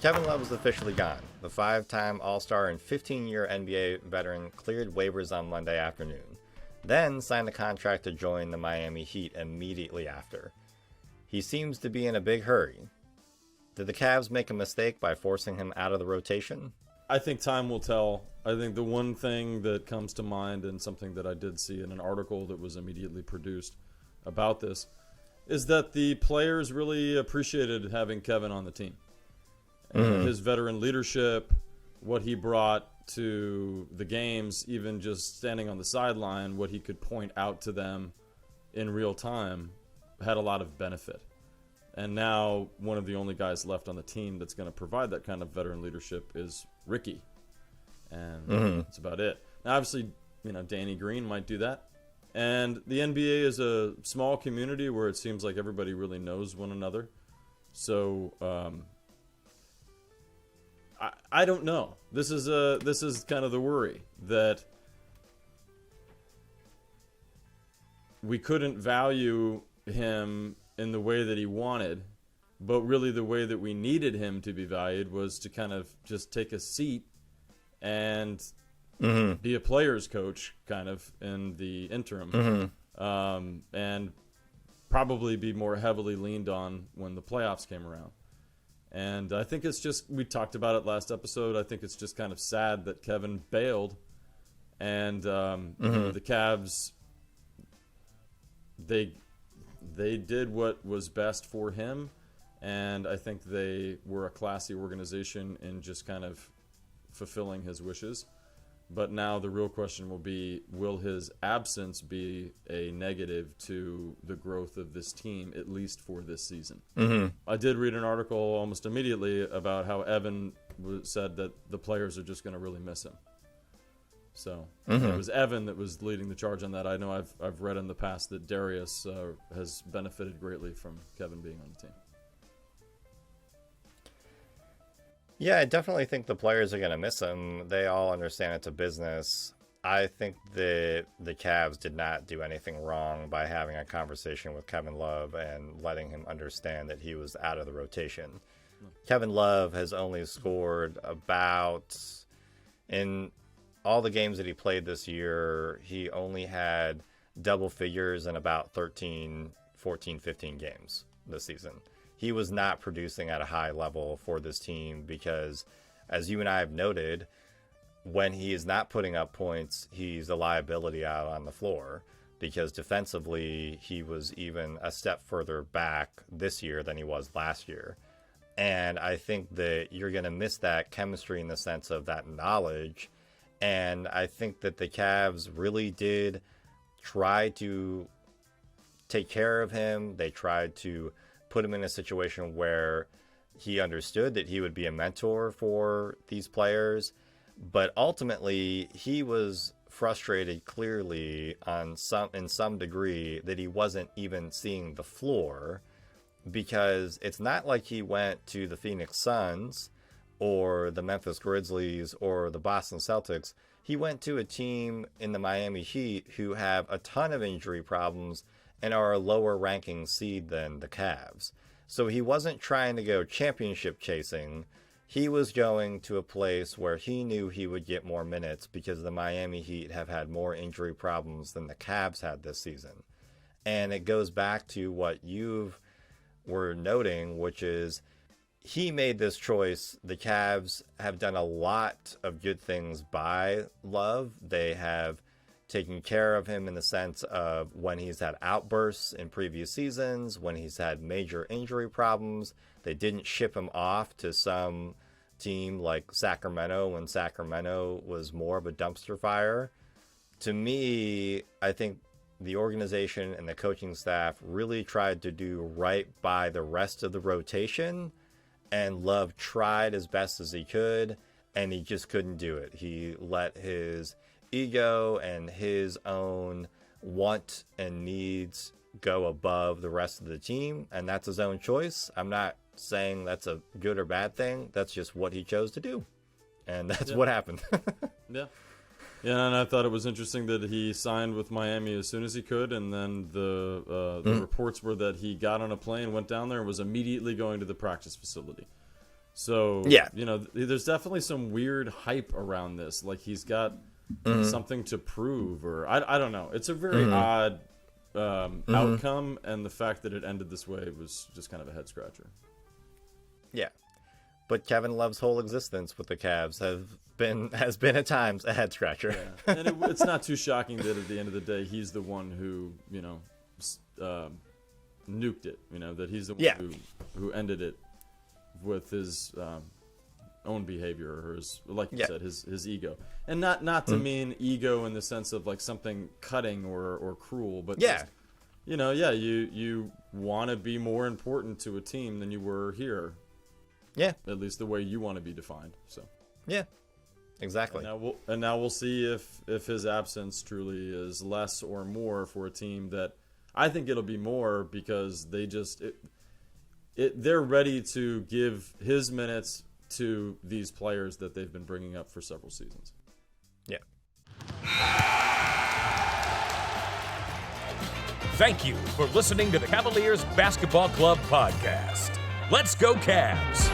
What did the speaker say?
Kevin Love is officially gone. The 5-time All-Star and 15-year NBA veteran cleared waivers on Monday afternoon, then signed a contract to join the Miami Heat immediately after. He seems to be in a big hurry. Did the Cavs make a mistake by forcing him out of the rotation? I think time will tell. I think the one thing that comes to mind, and something that I did see in an article that was immediately produced about this, is that the players really appreciated having Kevin on the team. And his veteran leadership, what he brought to the games, even just standing on the sideline, what he could point out to them in real time, had a lot of benefit. And now one of the only guys left on the team that's going to provide that kind of veteran leadership is Ricky. And that's about it. Now, obviously, Danny Green might do that. And the NBA is a small community where it seems like everybody really knows one another. So I don't know. This is kind of the worry, that we couldn't value him in the way that he wanted, but really the way that we needed him to be valued was to kind of just take a seat and be a player's coach kind of in the interim, and probably be more heavily leaned on when the playoffs came around. And I think it's just, we talked about it last episode, I think it's just kind of sad that Kevin bailed, and the Cavs, they did what was best for him, and I think they were a classy organization in just kind of fulfilling his wishes. But now the real question will be, will his absence be a negative to the growth of this team, at least for this season? I did read an article almost immediately about how Evan said that the players are just going to really miss him. So it was Evan that was leading the charge on that. I know I've read in the past that Darius has benefited greatly from Kevin being on the team. Yeah, I definitely think the players are going to miss him. They all understand it's a business. I think that the Cavs did not do anything wrong by having a conversation with Kevin Love and letting him understand that he was out of the rotation. Kevin Love has only scored about, in all the games that he played this year, he only had double figures in about 13, 14, 15 games this season. He was not producing at a high level for this team because, as you and I have noted, when he is not putting up points, he's a liability out on the floor, because defensively he was even a step further back this year than he was last year. And I think that you're going to miss that chemistry in the sense of that knowledge. And I think that the Cavs really did try to take care of him. They tried to put him in a situation where he understood that he would be a mentor for these players. But ultimately, he was frustrated clearly in some degree that he wasn't even seeing the floor, because it's not like he went to the Phoenix Suns or the Memphis Grizzlies or the Boston Celtics. He went to a team in the Miami Heat who have a ton of injury problems and are a lower ranking seed than the Cavs. So he wasn't trying to go championship chasing. He was going to a place where he knew he would get more minutes, because the Miami Heat have had more injury problems than the Cavs had this season. And it goes back to what you were noting, which is he made this choice. The Cavs have done a lot of good things by Love. They have taking care of him in the sense of when he's had outbursts in previous seasons, when he's had major injury problems. They didn't ship him off to some team like Sacramento when Sacramento was more of a dumpster fire. To me, I think the organization and the coaching staff really tried to do right by the rest of the rotation, and Love tried as best as he could, and he just couldn't do it. He let his ego and his own want and needs go above the rest of the team, and that's his own choice. I'm not saying that's a good or bad thing. That's just what he chose to do, and that's what happened. Yeah, and I thought it was interesting that he signed with Miami as soon as he could, and then the reports were that he got on a plane, went down there, and was immediately going to the practice facility. So, yeah, there's definitely some weird hype around this. Like he's got something to prove, or I don't know. It's a very odd outcome, and the fact that it ended this way was just kind of a head scratcher. Yeah. But Kevin Love's whole existence with the Cavs has been at times a head scratcher. Yeah. And it's not too shocking that at the end of the day, he's the one who, nuked it. That he's the one who ended it with his own behavior, or his, like you said, his ego. And not to mean ego in the sense of like something cutting or cruel, but just, you want to be more important to a team than you were here. Yeah. At least the way you want to be defined. So. Yeah. Exactly. And now we'll see if his absence truly is less or more for a team that I think it'll be more, because they just they're ready to give his minutes to these players that they've been bringing up for several seasons. Yeah. Thank you for listening to the Cavaliers Basketball Club podcast. Let's go Cavs!